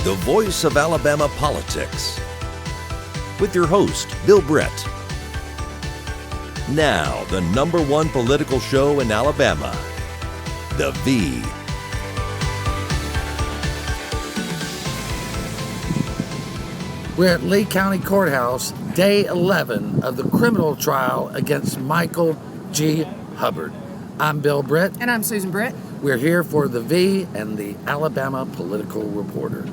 the voice of Alabama politics, with your host, Bill Brett. Now, the #1 political show in Alabama, The V. We're at Lee County Courthouse, day 11 of the criminal trial against Michael G. Hubbard. I'm Bill Brett. And I'm Susan Brett. We're here for the V and the Alabama Political Reporter.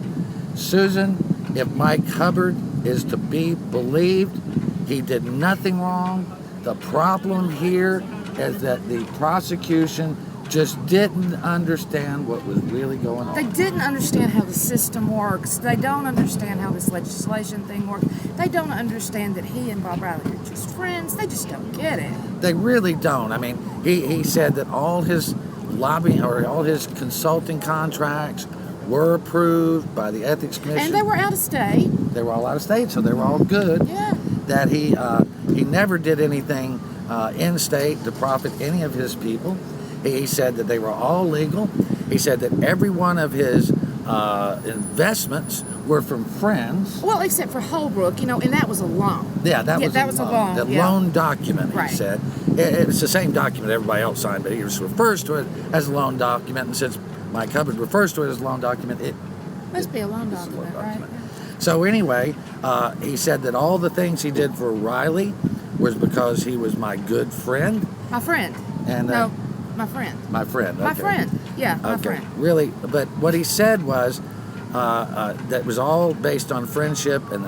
Susan, if Mike Hubbard is to be believed, he did nothing wrong. The problem here is that the prosecution just didn't understand what was really going on. They didn't understand how the system works. They don't understand how this legislation thing works. They don't understand that he and Bob Riley are just friends. They just don't get it. They really don't. I mean, he said that all his lobbying or all his consulting contracts were approved by the Ethics Commission. And they were out of state. They were all out of state, so they were all good. Yeah. That he never did anything in state to profit any of his people. He said that they were all legal. He said that every one of his investments were from friends. Well, except for Holbrook, and that was a loan. Yeah, that was a loan. The loan document, right. He said. It's the same document everybody else signed, but he just refers to it as a loan document. And since Mike Hubbard refers to it as a loan document, it must be a loan document, right? So anyway, he said that all the things he did for Riley was because he was my good friend. My friend. And no, my friend. My friend. Okay. My friend. Yeah, my friend. Really, but what he said was that was all based on friendship, and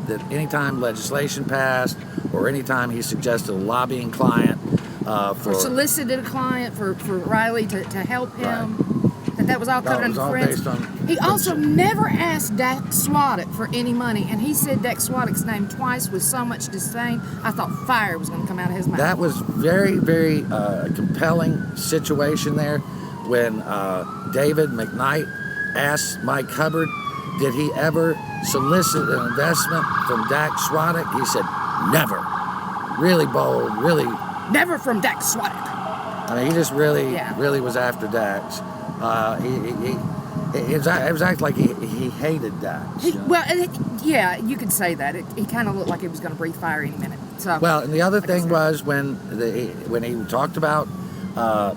that anytime legislation passed or anytime he suggested a lobbying client or solicited a client for Riley to help him, right. that was all covered under friends. Based on he also never asked Dak Swadek for any money, and he said Dak Swadek's name twice with so much disdain, I thought fire was going to come out of his mouth. That was very, very compelling situation there when David McKnight asked Mike Hubbard, did he ever solicit an investment from Dak Swadek? He said, never. Really bold, really. Never from Dak Swadek. I mean, he just really was after Dax. It was acting like he hated Dax. Well, you could say that. He kind of looked like he was going to breathe fire any minute. So, well, and the other thing was when he talked about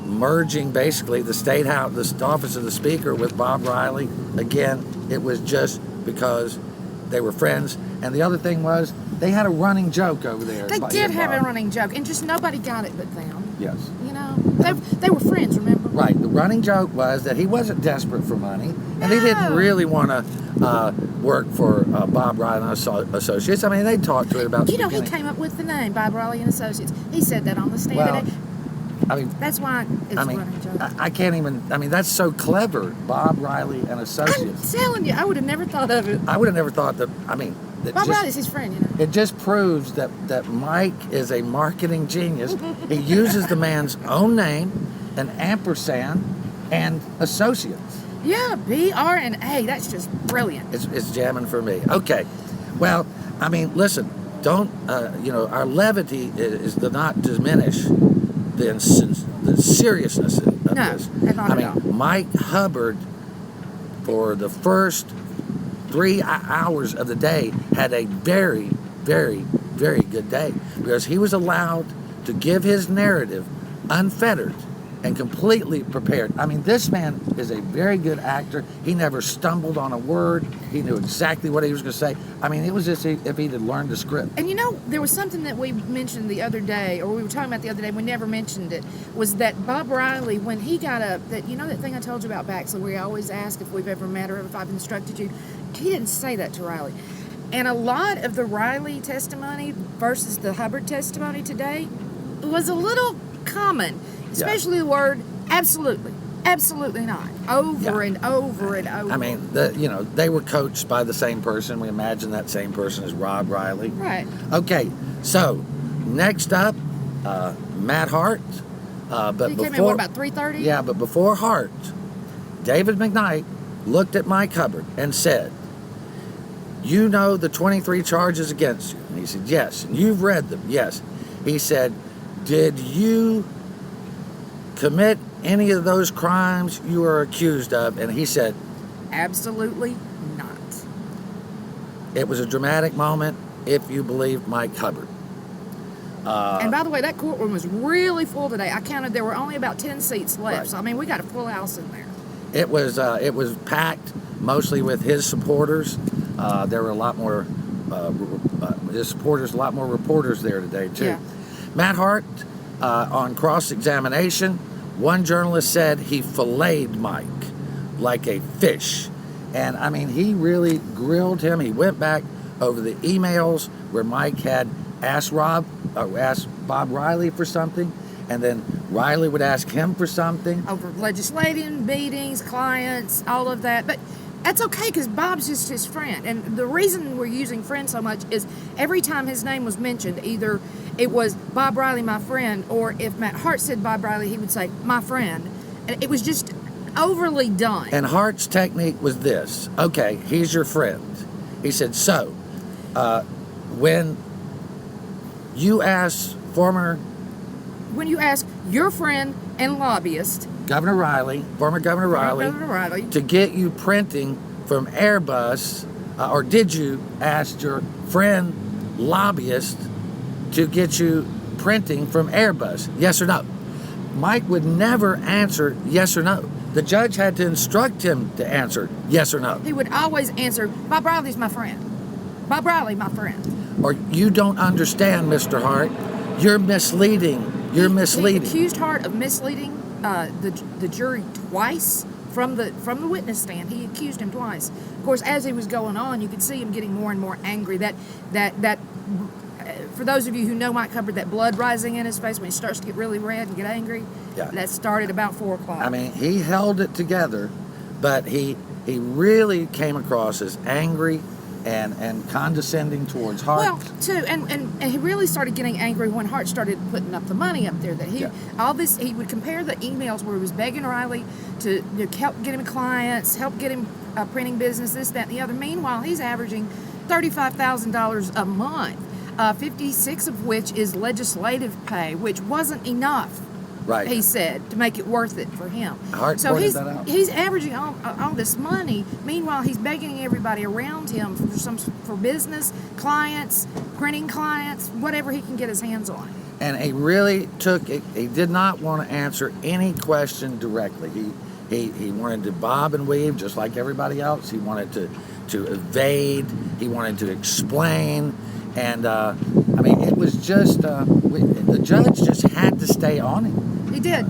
merging basically the state house, the office of the Speaker with Bob Riley. Again, it was just because they were friends. And the other thing was they had a running joke over there. They did have a running joke, and just nobody got it but them. Yes. They were friends, remember? Right. The running joke was that he wasn't desperate for money, and he didn't really want to work for Bob Riley and Associates. I mean, they talked to it about. He came up with the name Bob Riley and Associates. He said that on the stand today. I mean, that's why it's a running joke. I can't even. I mean, that's so clever, Bob Riley and Associates. I'm telling you, I would have never thought of it. I would have never thought that. I mean. Bob Riley's his friend, It just proves that Mike is a marketing genius. He uses the man's own name, an ampersand, and Associates. Yeah, B-R and A. That's just brilliant. It's jamming for me. Okay. Well, I mean, listen, don't, our levity is to not diminish the seriousness of this. Not at all. Mike Hubbard, for the first 3 hours of the day, had a very, very, very good day because he was allowed to give his narrative unfettered and completely prepared. I mean, this man is a very good actor. He never stumbled on a word. He knew exactly what he was going to say. I mean, it was as if he had learned the script. And there was something that we mentioned the other day, or we were talking about the other day, we never mentioned it, was that Bob Riley, when he got up, that thing I told you about Baxley, where he always asks if we've ever met or if I've instructed you, he didn't say that to Riley. And a lot of the Riley testimony versus the Hubbard testimony today was a little common, especially the word absolutely. Absolutely not. Over and over and over. I mean, they were coached by the same person. We imagine that same person is Rob Riley. Right. Okay, so next up, Matt Hart. But he came in, about 3:30? Yeah, but before Hart, David McKnight looked at Mike Hubbard and said, you know the 23 charges against you? And he said, yes. And you've read them? Yes. He said, did you commit any of those crimes you are accused of? And he said, absolutely not. It was a dramatic moment, if you believe Mike Hubbard. And by the way, that courtroom was really full today. I counted there were only about 10 seats left. Right. So, I mean, we got a full house in there. It was packed, mostly with his supporters. There were a lot more his supporters, a lot more reporters there today too. Yeah. Matt Hart, on cross-examination, one journalist said he filleted Mike like a fish, and I mean he really grilled him. He went back over the emails where Mike had asked Bob Riley for something, and then Riley would ask him for something. Over legislative meetings, clients, all of that. But that's okay because Bob's just his friend. And the reason we're using friend so much is every time his name was mentioned, either it was Bob Riley, my friend, or if Matt Hart said Bob Riley, he would say, my friend. And it was just overly done. And Hart's technique was this. Okay, he's your friend. He said, so, when you ask when you ask your friend and lobbyist, Governor Riley, former Governor Riley, to get you printing from Airbus, or did you ask your friend lobbyist to get you printing from Airbus? Yes or no? Mike would never answer yes or no. The judge had to instruct him to answer yes or no. He would always answer, Bob Riley's my friend. Bob Riley, my friend. Or you don't understand, Mr. Hart. You're misleading. You're misleading. He accused Hart of misleading the jury twice from the witness stand. He accused him twice. Of course, as he was going on, you could see him getting more and more angry. That for those of you who know Mike Hubbard, that blood rising in his face when he starts to get really red and get angry, that started about 4 o'clock. I mean, he held it together, but he really came across as angry and condescending towards Hart. Well, too, and he really started getting angry when Hart started putting up the money up there. That he would compare the emails where he was begging Riley to help get him clients, help get him printing business, this, that, and the other. Meanwhile, he's averaging $35,000 a month, 56 of which is legislative pay, which wasn't enough. Right. He said, to make it worth it for him. Hart So pointed that out. he's averaging all this money. Meanwhile, he's begging everybody around him for business, clients, printing clients, whatever he can get his hands on. And he really took it. He did not want to answer any question directly. He wanted to bob and weave just like everybody else. He wanted to evade. He wanted to explain. And, I mean, it was just, the judge just had to stay on him. He did.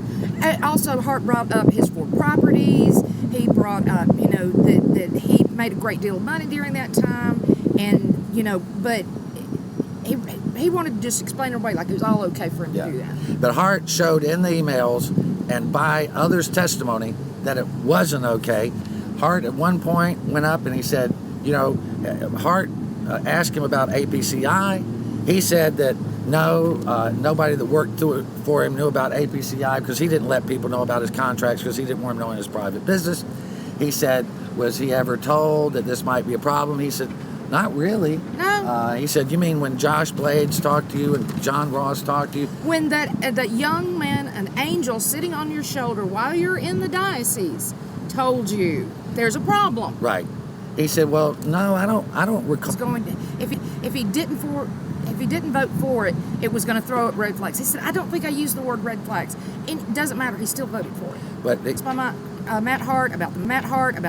Also, Hart brought up his 4 properties. He brought up, that he made a great deal of money during that time. And, but he wanted to just explain it away like it was all okay for him to do that. But Hart showed in the emails and by others' testimony that it wasn't okay. Hart at one point went up and he said, Hart asked him about APCI. He said that nobody that worked for him knew about APCI because he didn't let people know about his contracts because he didn't want them knowing his private business. He said, was he ever told that this might be a problem? He said, not really. No. He said, you mean when Josh Blades talked to you and John Ross talked to you? When that young man, an angel sitting on your shoulder while you're in the diocese, told you there's a problem. Right. He said, well, no, I don't recall. If he didn't vote for it, it was going to throw up red flags. He said, I don't think I used the word red flags. It doesn't matter. He still voted for it. But it's by Matt Hart, about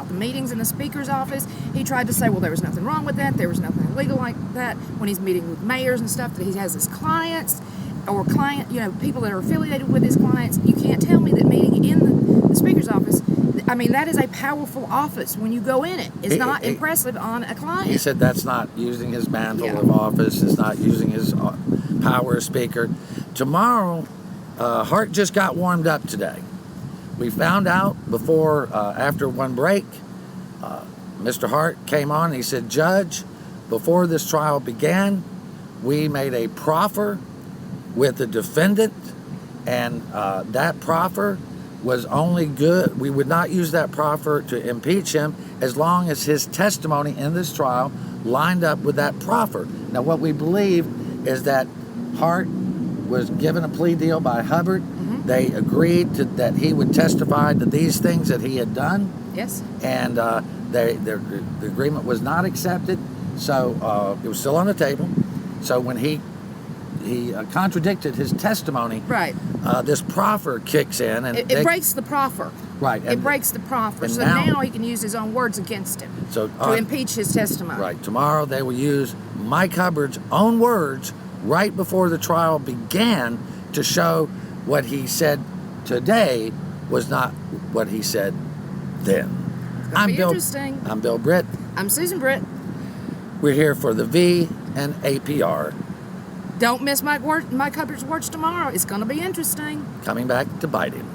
the meetings in the Speaker's office. He tried to say, well, there was nothing wrong with that. There was nothing illegal like that. When he's meeting with mayors and stuff, that he has his clients or people that are affiliated with his clients. You can't tell me that meeting in the Speaker's office, I mean, that is a powerful office. When you go in it, it's not impressive on a client. He said that's not using his mantle of office. It's not using his power as Speaker. Tomorrow, Hart just got warmed up today. We found out after one break, Mr. Hart came on and he said, Judge, before this trial began, we made a proffer with the defendant, and that proffer was only good. We would not use that proffer to impeach him as long as his testimony in this trial lined up with that proffer. Now, what we believe is that Hart was given a plea deal by Hubbard. Mm-hmm. They agreed that he would testify to these things that he had done. Yes. And the agreement was not accepted. So it was still on the table. So when he contradicted his testimony, Right. This proffer kicks in, and It breaks the proffer. Right. It breaks the proffer. and So now he can use his own words against him So to impeach his testimony. Right. Tomorrow they will use Mike Hubbard's own words right before the trial began to show what he said today was not what he said then. It's gonna be interesting. I'm Bill Britt. I'm Susan Britt. We're here for the V and APR. Don't miss Mike Hubbard's words tomorrow. It's going to be interesting. Coming back to bite him.